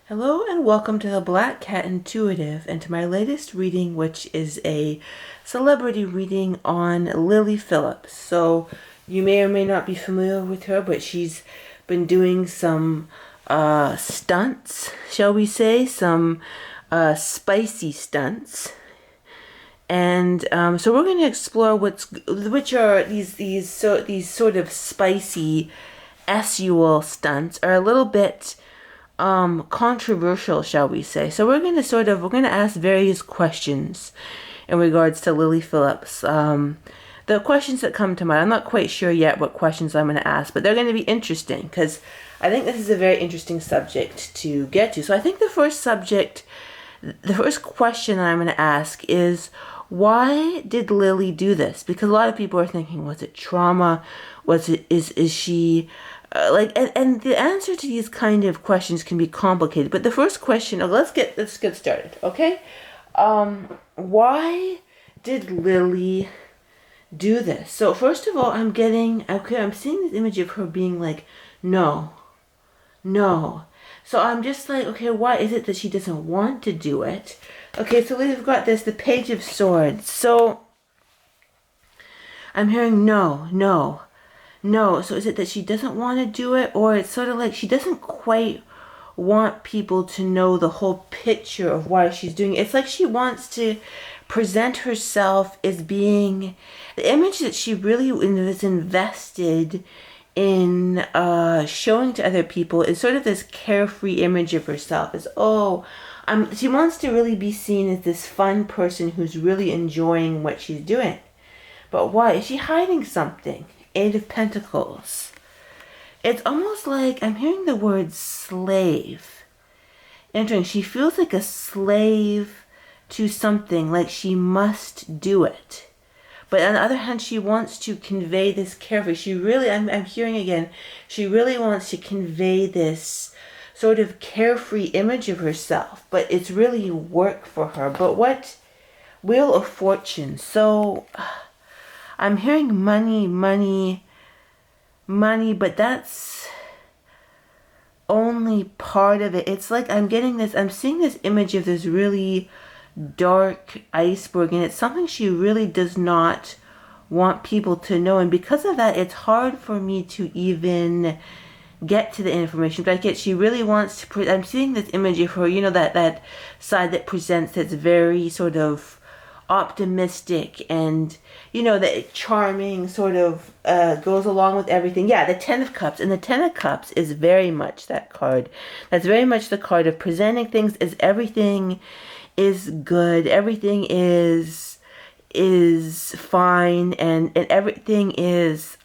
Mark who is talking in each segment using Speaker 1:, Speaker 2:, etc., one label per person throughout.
Speaker 1: Hello and welcome to the Black Cat Intuitive and to my latest reading, which is a celebrity reading on Lily Phillips. So you may or may not be familiar with her, but she's been doing some stunts, shall we say, some spicy stunts. And so we're going to explore which are these sort of spicy SUL stunts are a little bit controversial, shall we say. So we're going to ask various questions in regards to Lily Phillips. The questions that come to mind, I'm not quite sure yet what questions I'm going to ask, but they're going to be interesting because I think this is a very interesting subject to get to. So I think the first question I'm going to ask is, why did Lily do this? Because a lot of people are thinking, was it trauma? Is she and the answer to these kind of questions can be complicated. But the first question, let's get started, okay? Why did Lily do this? So first of all, I'm seeing this image of her being like, no. So I'm just like, okay, why is it that she doesn't want to do it? Okay, so we've got the Page of Swords. So I'm hearing no. So is it that she doesn't want to do it, or it's sort of like she doesn't quite want people to know the whole picture of why she's doing it? It's like she wants to present herself as being the image that she really is invested in showing to other people is sort of this carefree image of herself as, she wants to really be seen as this fun person who's really enjoying what she's doing. But why? Is she hiding something? Eight of Pentacles. It's almost like I'm hearing the word slave entering. She feels like a slave to something, like she must do it. But on the other hand, she wants to convey this carefree. I'm hearing again, she really wants to convey this sort of carefree image of herself. But it's really work for her. But what? Wheel of Fortune. So I'm hearing money, but that's only part of it. It's like I'm seeing this image of this really dark iceberg, and it's something she really does not want people to know. And because of that, it's hard for me to even get to the information. But she really wants to, I'm seeing this image of her, that side that presents that's very sort of optimistic and that charming sort of goes along with everything. The Ten of Cups, and the Ten of Cups is very much that card. That's very much the card of presenting things as everything is good, everything is fine, and everything is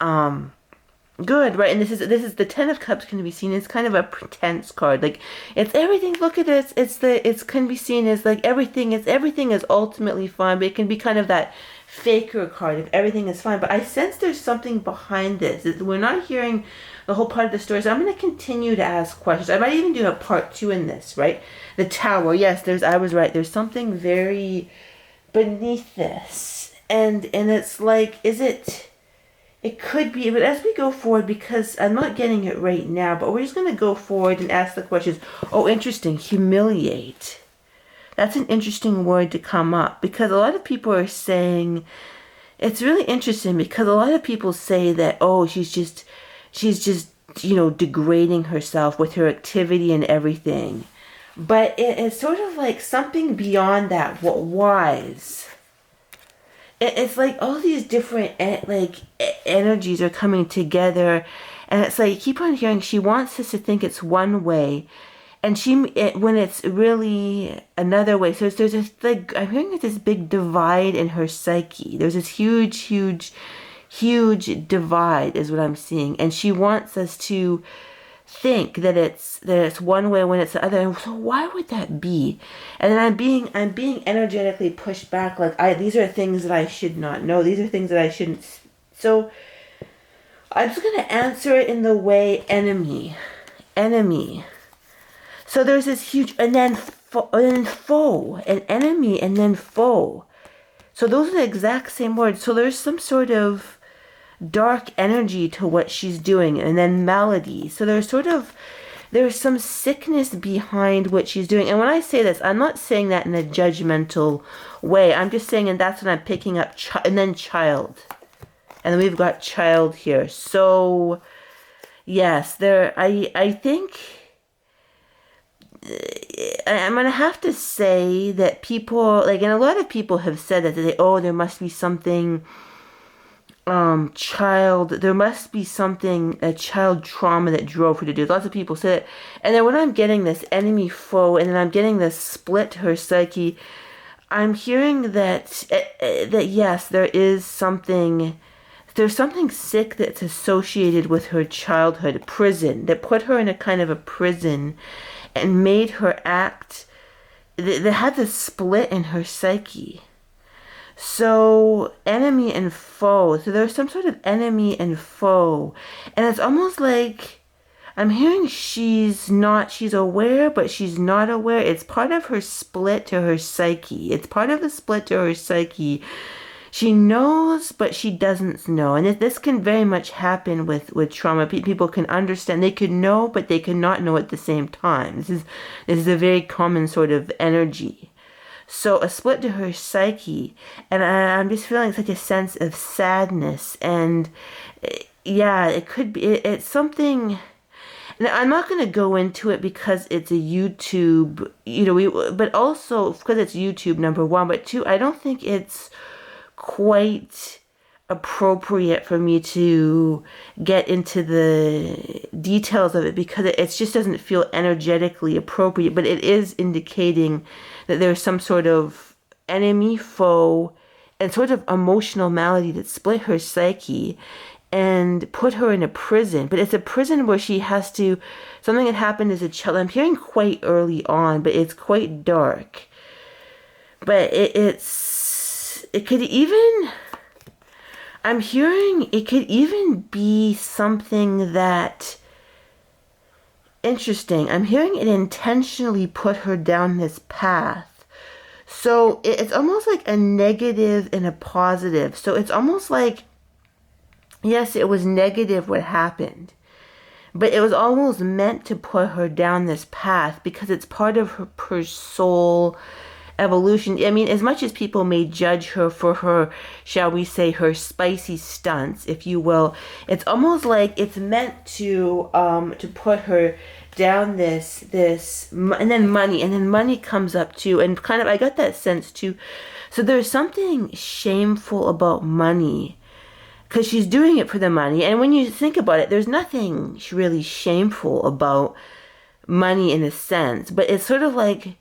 Speaker 1: good, right? And this is the Ten of Cups can be seen as kind of a pretense card. Like, it's everything. Look at this. It can be seen as like everything is ultimately fine, but it can be kind of that faker card if everything is fine. But I sense there's something behind this. We're not hearing the whole part of the story, so I'm going to continue to ask questions. I might even do a part 2 in this, right? The Tower. Yes, I was right. There's something very beneath this, and it's like, is it? It could be, but as we go forward, because I'm not getting it right now, but we're just going to go forward and ask the questions. Oh, interesting. Humiliate. That's an interesting word to come up, because a lot of people are saying, it's really interesting because a lot of people say that, she's just, degrading herself with her activity and everything. But it's sort of like something beyond that. What wise? It's like all these different energies are coming together, and it's like, keep on hearing, she wants us to think it's one way, and when it's really another way. So there's this, like, I'm hearing this big divide in her psyche. There's this huge divide is what I'm seeing, and she wants us to think that it's one way when it's the other. And so why would that be? And then I'm being energetically pushed back, like, these are things that I should not know. These are things that I shouldn't. So I'm just going to answer it in the way enemy. So there's this huge, and then foe, an enemy, and then foe. So those are the exact same words. So there's some sort of dark energy to what she's doing, and then melody. So there's sort of there's some sickness behind what she's doing. And when I say this, I'm not saying that in a judgmental way. I'm just saying, and that's when I'm picking up, and then child. And then we've got child here. So, yes, I think I'm going to have to say that people, like, and a lot of people have said that, there must be something, there must be something, a child trauma that drove her to do it. Lots of people say it. And then when I'm getting this enemy foe, and then I'm getting this split her psyche, I'm hearing that yes, there's something sick that's associated with her childhood, prison, that put her in a kind of a prison and made her act, that had this split in her psyche. So, enemy and foe. So there's some sort of enemy and foe. And it's almost like, I'm hearing she's aware, but she's not aware. It's part of her split to her psyche. It's part of the split to her psyche. She knows, but she doesn't know. And this can very much happen with trauma. People can understand. They could know, but they could not know at the same time. This is a very common sort of energy. So a split to her psyche. And I'm just feeling such a sense of sadness. And yeah, it could be, it's something... Now, I'm not going to go into it because it's a YouTube, but also because it's YouTube, number one. But two, I don't think it's quite appropriate for me to get into the details of it because it just doesn't feel energetically appropriate. But it is indicating that there's some sort of enemy, foe, and sort of emotional malady that split her psyche and put her in a prison. But it's a prison where she has to, something that happened as a child. I'm hearing quite early on, but it's quite dark. But it could even, I'm hearing it could even be something that, interesting, I'm hearing it intentionally put her down this path. So it's almost like a negative and a positive. So it's almost like, yes, it was negative what happened, but it was almost meant to put her down this path because it's part of her soul evolution. I mean, as much as people may judge her for her, shall we say, her spicy stunts, if you will, it's almost like it's meant to put her down this, and then money comes up too, and kind of, I got that sense too. So there's something shameful about money, because she's doing it for the money. And when you think about it, there's nothing really shameful about money in a sense, but it's sort of like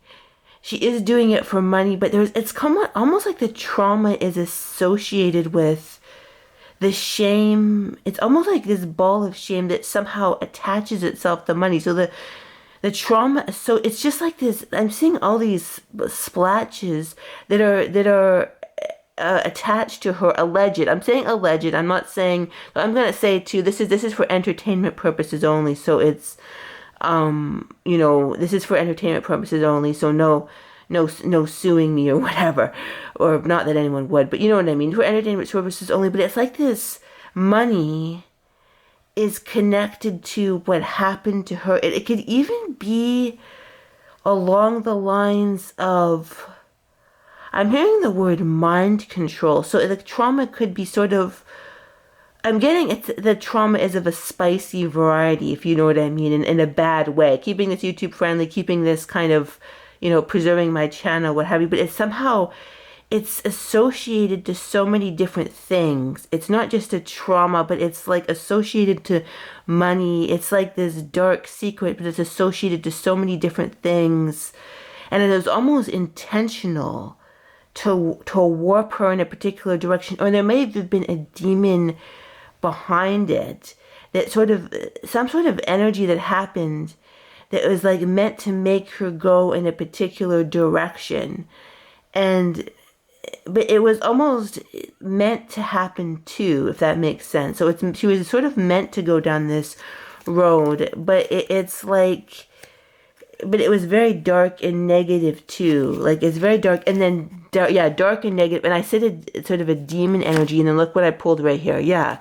Speaker 1: she is doing it for money, but it's almost like the trauma is associated with the shame. It's almost like this ball of shame that somehow attaches itself to money. So the trauma, so it's just like this, I'm seeing all these splatches that are attached to her alleged. I'm saying alleged. I'm not saying. I'm gonna say too. This is for entertainment purposes only. So it's, this is for entertainment purposes only. So no suing me or whatever, or not that anyone would. But you know what I mean. For entertainment purposes only. But it's like this money is connected to what happened to her. It could even be along the lines of, I'm hearing the word mind control. So the trauma could be sort of, I'm getting the trauma is of a spicy variety, if you know what I mean, in a bad way. Keeping this YouTube friendly, keeping this kind of, preserving my channel, what have you. But it's associated to so many different things. It's not just a trauma, but it's like associated to money. It's like this dark secret, but it's associated to so many different things. And it was almost intentional to warp her in a particular direction, or there may have been a demon behind it, that some sort of energy that happened that was like meant to make her go in a particular direction, but it was almost meant to happen too, if that makes sense. So she was sort of meant to go down this road, but it's like, but it was very dark and negative too. Like, it's very dark, and then dark and negative. And I said it's sort of a demon energy, and then look what I pulled right here. Yeah,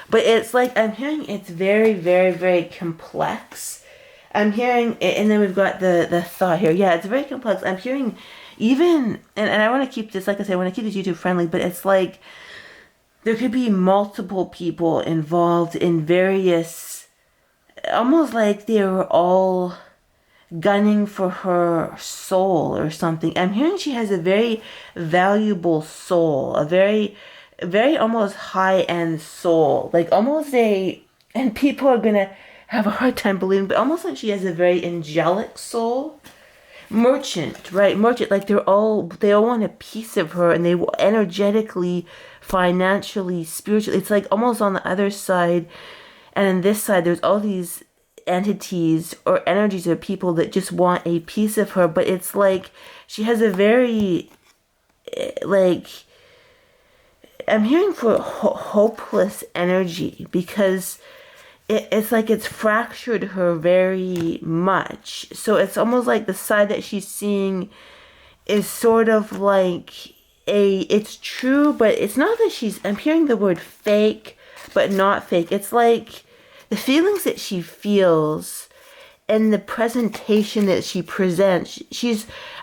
Speaker 1: but it's like, I'm hearing it's very, very, very complex. I'm hearing, and then we've got the thought here. Yeah, it's very complex. I'm hearing even, and I want to keep this, like I said, I want to keep this YouTube friendly, but it's like there could be multiple people involved in various, almost like they were all gunning for her soul or something. I'm hearing she has a very valuable soul, a very, very almost high-end soul, like almost a, and people are gonna have a hard time believing, but almost like she has a very angelic soul. Merchant, right? Merchant, like they all want a piece of her, and they will energetically, financially, spiritually. It's like almost on the other side, and on this side, there's all these entities or energies or people that just want a piece of her. But it's like she has a very, like, I'm hearing for hopeless energy, because it's like it's fractured her very much. So it's almost like the side that she's seeing is sort of like it's true, but it's not that she's, I'm hearing the word fake, but not fake. It's like the feelings that she feels and the presentation that she presents.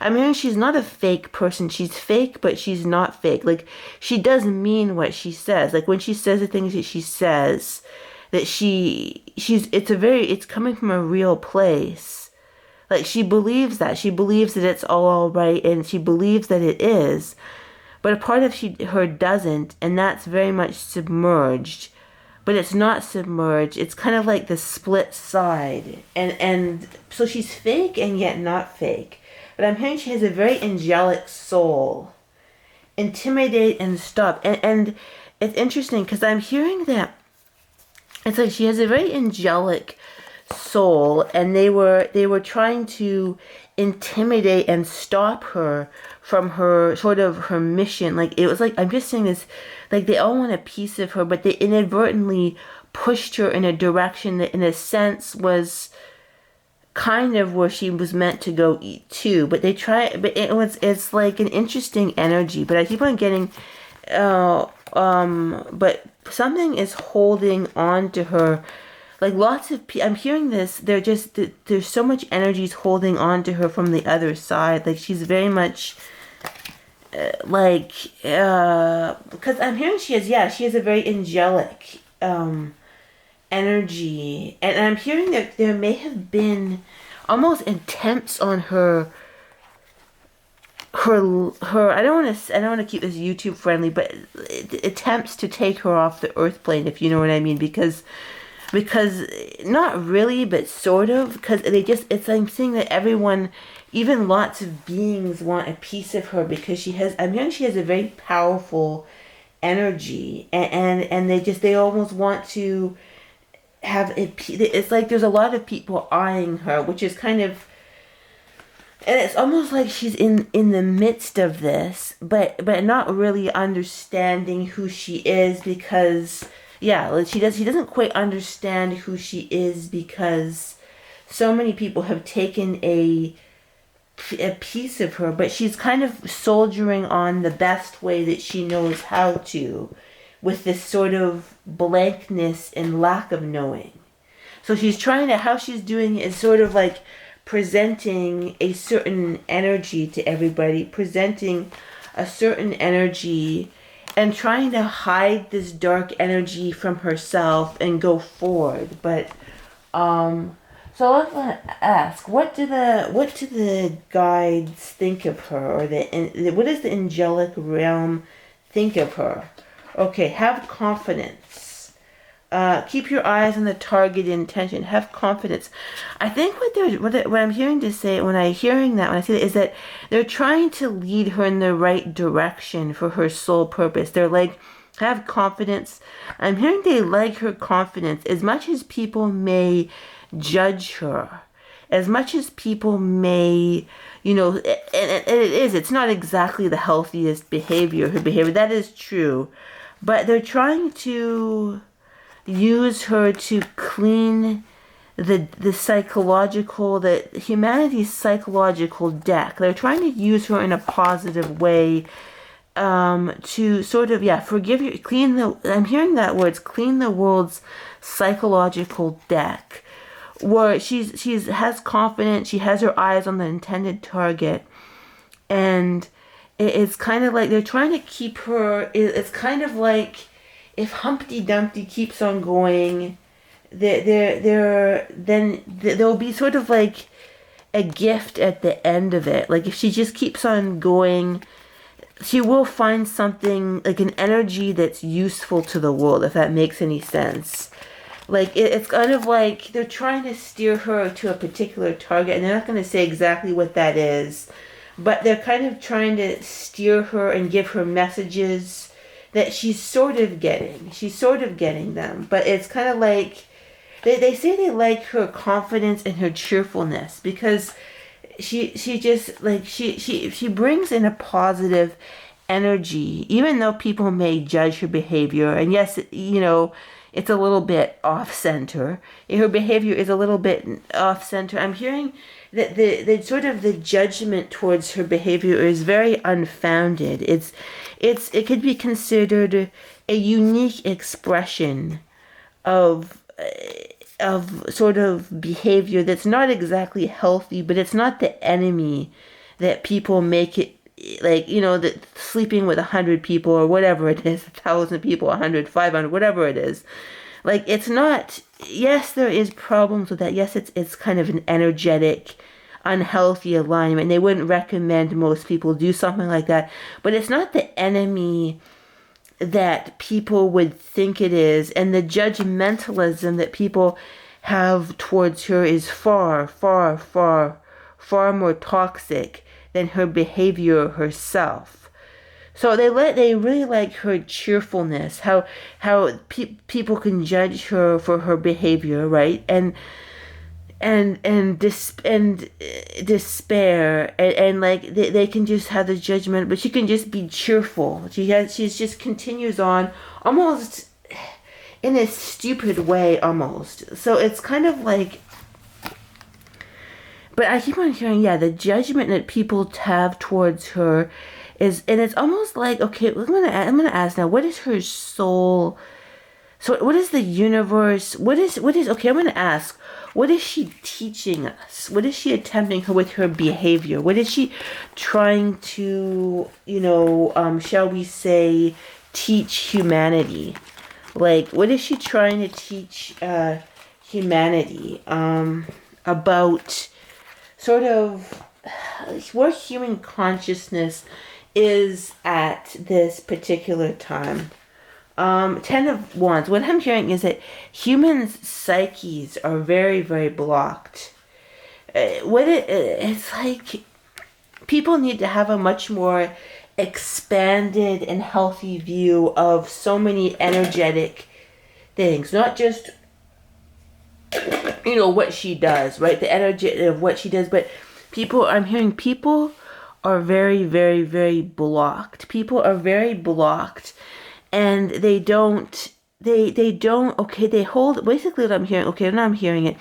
Speaker 1: I'm hearing she's not a fake person. She's fake, but she's not fake. Like, she does mean what she says. Like, when she says the things that she says, that it's coming from a real place. Like, she believes that. She believes that it's all right, and she believes that it is. But a part of her doesn't, and that's very much submerged. But it's not submerged. It's kind of like the split side. And so she's fake and yet not fake. But I'm hearing she has a very angelic soul. Intimidate and stop. And it's interesting because I'm hearing that it's like she has a very angelic soul, and they were trying to intimidate and stop her from her sort of her mission. Like, it was like, I'm just saying this, like they all want a piece of her, but they inadvertently pushed her in a direction that in a sense was kind of where she was meant to go too. But it's like an interesting energy. But I keep on getting but something is holding on to her. Like, lots of people, I'm hearing this, there's so much energies holding on to her from the other side. Like, she's very much, because I'm hearing she has a very angelic, energy. And I'm hearing that there may have been almost attempts on her, I don't want to keep this YouTube friendly, but attempts to take her off the earth plane, if you know what I mean, because not really, but sort of, because it's like saying that everyone, even lots of beings, want a piece of her, because I'm hearing she has a very powerful energy, and they almost want to have it's like there's a lot of people eyeing her, which is kind of, and it's almost like she's in the midst of this, but not really understanding who she is, because she doesn't quite understand who she is, because so many people have taken a piece of her, but she's kind of soldiering on the best way that she knows how to, with this sort of blankness and lack of knowing. So how she's doing it is sort of like presenting a certain energy to everybody, presenting a certain energy, and trying to hide this dark energy from herself and go forward. But so I want to ask, what do the guides think of her, or what does the angelic realm think of her? Okay, have confidence. Keep your eyes on the target intention. Have confidence. I think what I'm hearing to say when I say that, is that they're trying to lead her in the right direction for her soul purpose. They're like, have confidence. I'm hearing they like her confidence, as much as people may judge her, as much as people may, and it's not exactly the healthiest behavior. Her behavior, that is true, but they're trying to use her to clean the humanity's psychological deck. They're trying to use her in a positive way, to sort of, I'm hearing that words, clean the world's psychological deck, where she's has confidence, she has her eyes on the intended target, and it's kind of like they're trying to keep her. It's kind of like if Humpty Dumpty keeps on going, then there'll be sort of like a gift at the end of it. Like if she just keeps on going, she will find something like an energy that's useful to the world, if that makes any sense. Like it's kind of like they're trying to steer her to a particular target, and they're not going to say exactly what that is, but they're kind of trying to steer her and give her messages that she's sort of getting. She's sort of getting them, but it's kind of like they say they like her confidence and her cheerfulness, because she just like she brings in a positive energy, even though people may judge her behavior. And yes, it's a little bit off center. Her behavior is a little bit off center. I'm hearing that the sort of the judgment towards her behavior is very unfounded. It could be considered a unique expression of sort of behavior that's not exactly healthy, but it's not the enemy that people make it, like, that sleeping with 100 people or whatever it is, 1,000 people, 100, 500, whatever it is. Like, it's not, yes, there is problems with that. Yes, it's kind of an energetic, unhealthy alignment. They wouldn't recommend most people do something like that, but it's not the enemy that people would think it is, and the judgmentalism that people have towards her is far, far, far, far more toxic than her behavior herself. So they really like her cheerfulness, how people can judge her for her behavior, right? And despair, and like they can just have the judgment, but she can just be cheerful. She just continues on almost in a stupid way, almost. So it's kind of like, but I keep on hearing, the judgment that people have towards her is, and it's almost like, okay, I'm gonna ask now, what is her soul? So what is the universe? What is okay, I'm going to ask, what is she teaching us? What is she attempting with her behavior? What is she trying to, shall we say, teach humanity? Like, what is she trying to teach humanity about sort of where human consciousness is at this particular time? 10 of Wands. What I'm hearing is that humans' psyches are very, very blocked. It's like people need to have a much more expanded and healthy view of so many energetic things, not just what she does, right? The energy of what she does, but I'm hearing people are very, very, very blocked. People are very blocked. And they hold, basically what I'm hearing, now I'm hearing it.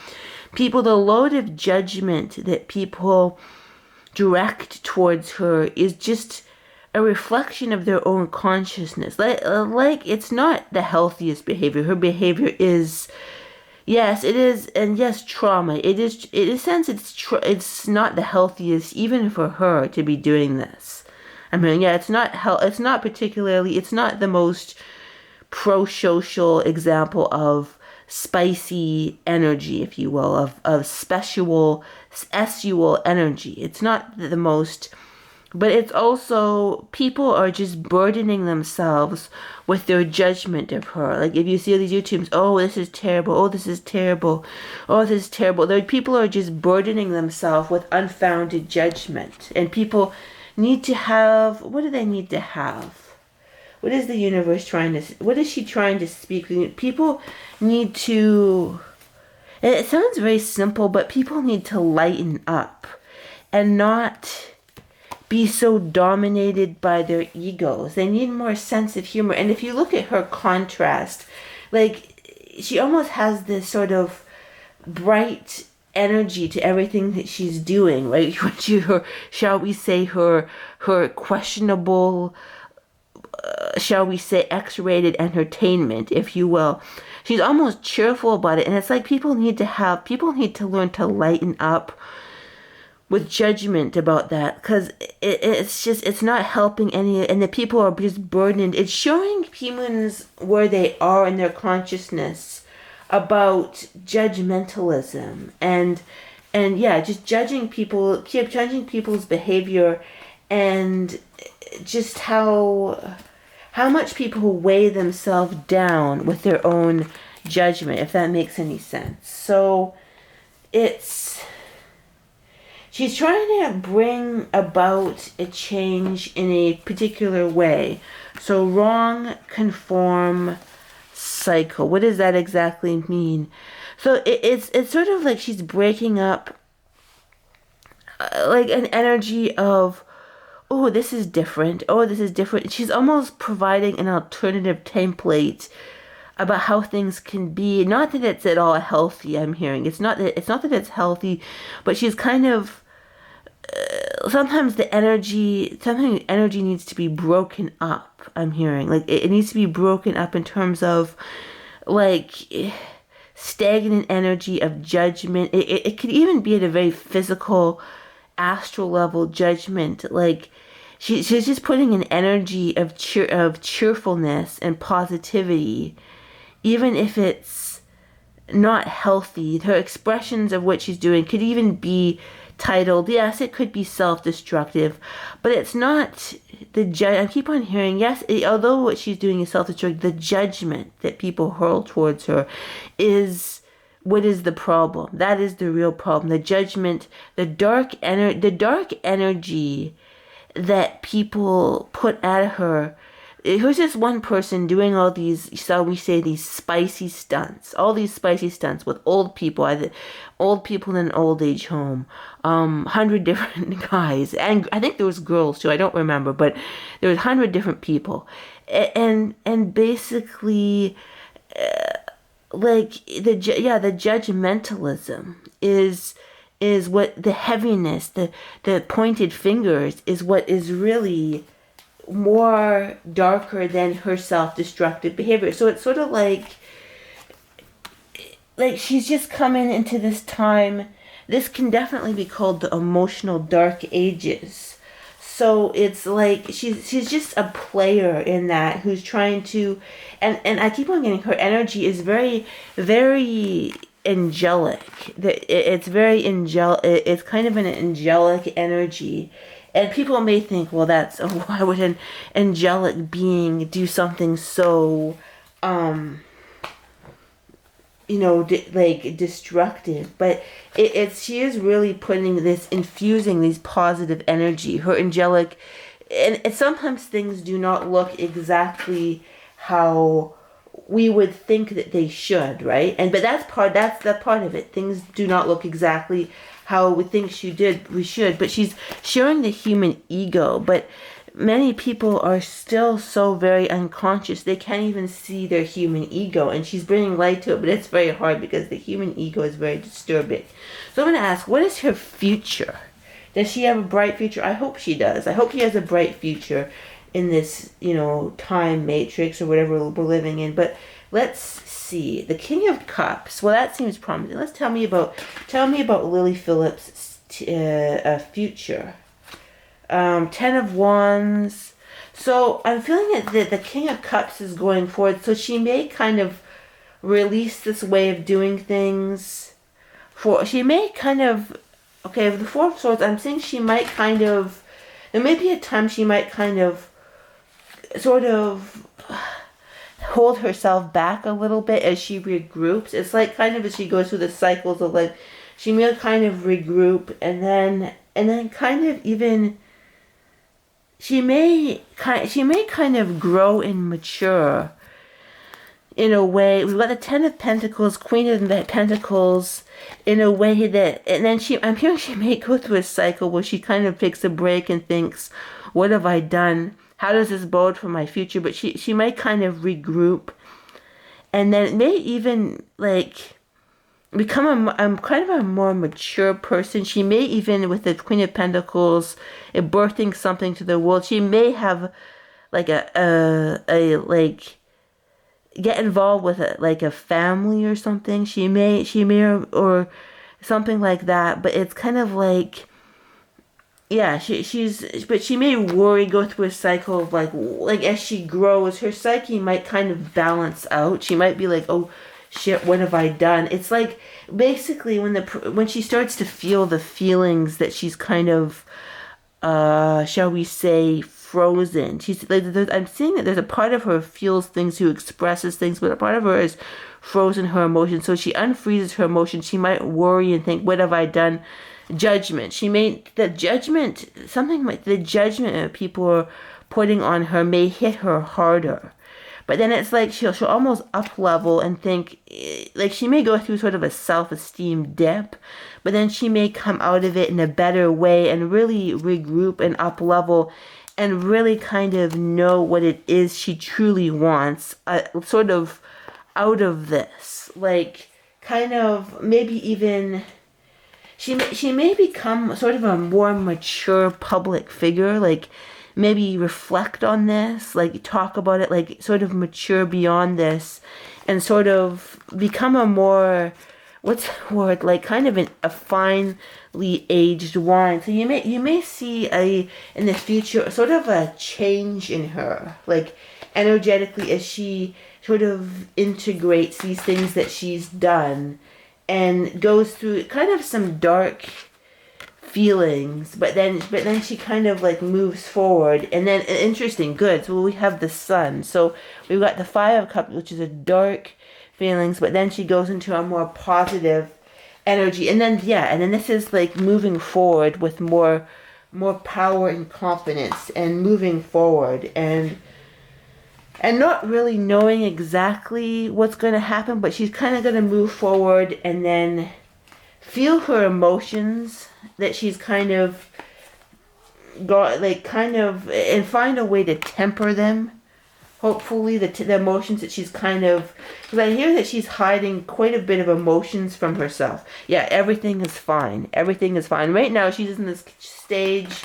Speaker 1: People, the load of judgment that people direct towards her is just a reflection of their own consciousness. Like it's not the healthiest behavior. Her behavior is, yes, it is, and yes, trauma. It is, in a sense, it's not the healthiest, even for her to be doing this. I mean, it's not it's not the most pro-social example of spicy energy, if you will, of sexual energy. It's not the most, but it's also, people are just burdening themselves with their judgment of her. Like, if you see these YouTubes, oh, this is terrible, oh, this is terrible, oh, this is terrible. People are just burdening themselves with unfounded judgment. And people need to have, what do they need to have? What is the universe what is she trying to speak? People need to, it sounds very simple, but people need to lighten up and not be so dominated by their egos. They need more sense of humor. And if you look at her contrast, like, she almost has this sort of bright energy to everything that she's doing, right? Shall we say, her questionable shall we say, X-rated entertainment, if you will. She's almost cheerful about it, and it's like people need to learn to lighten up with judgment about that, because it's not helping any, and the people are just burdened. It's showing humans where they are in their consciousness about judgmentalism and yeah, just keep judging people's behavior, and just how much people weigh themselves down with their own judgment, if that makes any sense. So she's trying to bring about a change in a particular way. So wrong, conform, cycle. What does that exactly mean? So it's sort of like she's breaking up like an energy of, oh, this is different. Oh, this is different. She's almost providing an alternative template about how things can be. Not that it's at all healthy, I'm hearing. It's not that it's healthy, but she's kind of sometimes energy needs to be broken up, I'm hearing. Like it needs to be broken up in terms of like stagnant energy of judgment. It could even be at a very physical, astral level judgment. Like she's just putting an energy of cheerfulness and positivity, even if it's not healthy. Her expressions of what she's doing could even be titled, yes, it could be self-destructive, but it's not I keep on hearing, yes, although what she's doing is self-destructive, the judgment that people hurl towards her is what is the problem. That is the real problem. The judgment, the dark energy that people put at her. Here's this one person doing all these, shall we say, these spicy stunts. All these spicy stunts with old people, either old people in an old age home. 100 different guys. And I think there was girls too, I don't remember. But there was 100 different people. And basically, like, the judgmentalism is what the heaviness, the pointed fingers is what is really more darker than her self-destructive behavior. So it's sort of like she's just coming into this time. This can definitely be called the emotional dark ages. So it's like she's just a player in that, who's trying to, and I keep on getting her energy is very, very angelic. It's very it's kind of an angelic energy. And people may think, well, why would an angelic being do something so, destructive? But she is really infusing these positive energy. Her angelic, and sometimes things do not look exactly how we would think that they should, right? But that's the part of it. Things do not look exactly how we think we should, but she's showing the human ego. But many people are still so very unconscious, they can't even see their human ego, and she's bringing light to it, but it's very hard because the human ego is very disturbing. So I'm going to ask, what is her future? Does she have a bright future? I hope she does. I hope she has a bright future in this, time matrix or whatever we're living in. But let's see. The King of Cups. Well, that seems promising. Let's tell me about Lily Phillips' future. 10 of Wands. So I'm feeling that the King of Cups is going forward. So she may kind of release this way of doing things. She may kind of, okay, with the Four of Swords, I'm saying she might kind of, there may be a time she might kind of sort of hold herself back a little bit as she regroups. It's like kind of as she goes through the cycles of life, she may kind of regroup, and then kind of even she may kind of grow and mature in a way. We've got the Ten of Pentacles, Queen of Pentacles, in a way that, and then I'm hearing she may go through a cycle where she kind of takes a break and thinks, what have I done? How does this bode for my future? But she might kind of regroup, and then it may even become kind of a more mature person. She may even, with the Queen of Pentacles, birthing something to the world, she may have like like get involved with like a family or something. She may or something like that. But it's kind of like, yeah, but she may go through a cycle of like as she grows, her psyche might kind of balance out. She might be like, oh shit, what have I done? It's like basically when she starts to feel the feelings that she's kind of shall we say, frozen. She's like, I'm seeing that there's a part of her who feels things, who expresses things, but a part of her is frozen her emotions. So she unfreezes her emotions. She might worry and think, what have I done? Judgment. The judgment that people are putting on her may hit her harder. But then it's like she'll almost up level and think, like she may go through sort of a self-esteem dip, but then she may come out of it in a better way and really regroup and up level and really kind of know what it is she truly wants, sort of out of this. Like kind of maybe even she may become sort of a more mature public figure, like maybe reflect on this, like talk about it, like sort of mature beyond this and sort of become a more, what's the word, like kind of a finely aged wine. So you may see in the future sort of a change in her, like energetically, as she sort of integrates these things that she's done and goes through kind of some dark feelings, but then she kind of like moves forward. And then interesting, good, so we have the sun, so we've got the Five of Cups, which is a dark feelings, but then she goes into a more positive energy, and then this is like moving forward with more power and confidence and moving forward and not really knowing exactly what's going to happen, but she's kind of going to move forward and then feel her emotions that she's kind of got, like kind of, and find a way to temper them. Hopefully the emotions that she's kind of, because I hear that she's hiding quite a bit of emotions from herself. Yeah, everything is fine. Everything is fine. Right now she's in this stage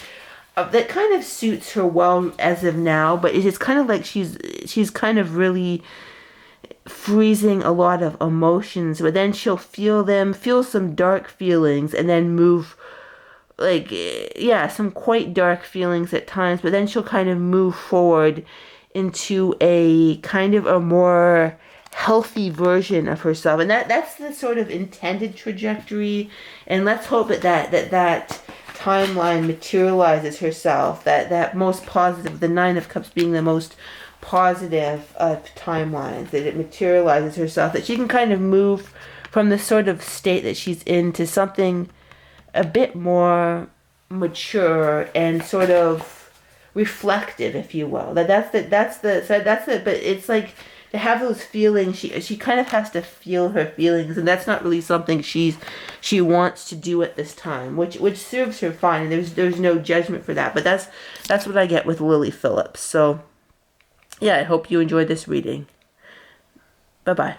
Speaker 1: that kind of suits her well as of now, but it's kind of like she's kind of really freezing a lot of emotions, but then she'll feel some dark feelings, and then move, like, yeah, some quite dark feelings at times, but then she'll kind of move forward into a kind of a more healthy version of herself, and that's the sort of intended trajectory. And let's hope that timeline materializes herself, that most positive, the Nine of Cups being the most positive of timelines, that it materializes herself, that she can kind of move from the sort of state that she's in to something a bit more mature and sort of reflective, if you will. That's it. But it's like, to have those feelings, she kind of has to feel her feelings, and that's not really something she wants to do at this time, which serves her fine, and there's no judgment for that. But that's what I get with Lily Phillips. So yeah, I hope you enjoyed this reading. Bye bye.